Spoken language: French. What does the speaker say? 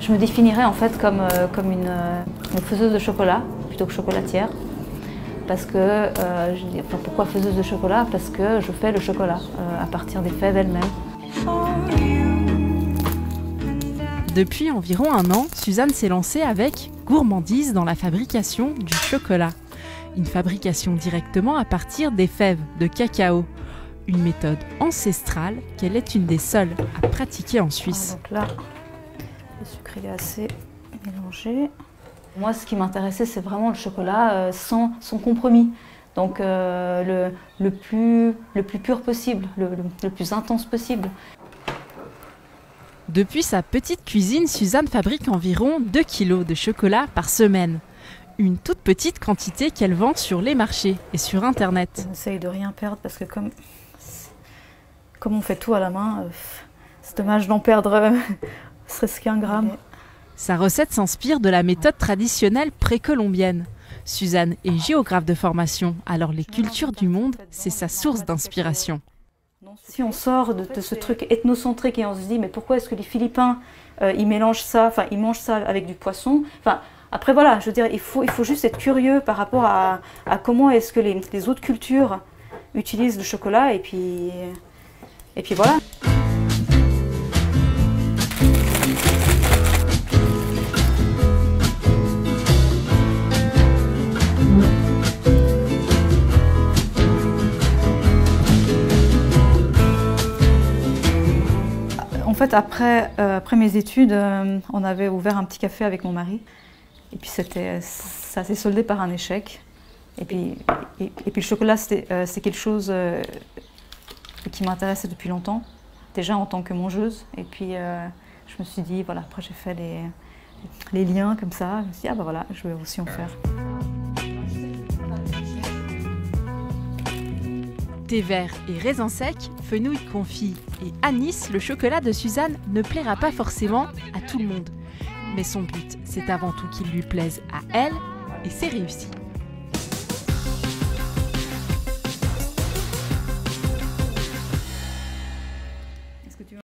Je me définirais en fait comme une faiseuse de chocolat plutôt que chocolatière. Parce que, pourquoi faiseuse de chocolat? Parce que je fais le chocolat à partir des fèves elles-mêmes. Depuis environ un an, Suzanne s'est lancée avec Gourmandise dans la fabrication du chocolat. Une fabrication directement à partir des fèves de cacao. Une méthode ancestrale qu'elle est une des seules à pratiquer en Suisse. Donc là, le sucre est assez mélangé. Moi, ce qui m'intéressait, c'est vraiment le chocolat sans compromis. Donc le plus pur possible, le plus intense possible. Depuis sa petite cuisine, Suzanne fabrique environ 2 kilos de chocolat par semaine. Une toute petite quantité qu'elle vend sur les marchés et sur Internet. J'essaye de rien perdre parce que comme on fait tout à la main, c'est dommage d'en perdre serait-ce qu'un gramme. Sa recette s'inspire de la méthode traditionnelle précolombienne. Suzanne est géographe de formation, alors les cultures du monde, c'est sa source d'inspiration. Si on sort de ce truc ethnocentrique et on se dit mais pourquoi est-ce que les Philippins ils mélangent ça, enfin ils mangent ça avec du poisson, enfin après voilà, je veux dire il faut juste être curieux par rapport à comment est-ce que les autres cultures utilisent le chocolat et puis voilà. En fait, après mes études, on avait ouvert un petit café avec mon mari. Et puis ça s'est soldé par un échec. Et puis le chocolat, c'est quelque chose qui m'intéressait depuis longtemps, déjà en tant que mangeuse. Et puis je me suis dit, voilà, après j'ai fait les liens comme ça. Je me suis dit, ah bah voilà, je vais aussi en faire. Thé vert et raisins secs, fenouil confit et anis, le chocolat de Suzanne ne plaira pas forcément à tout le monde. Mais son but, c'est avant tout qu'il lui plaise à elle et c'est réussi.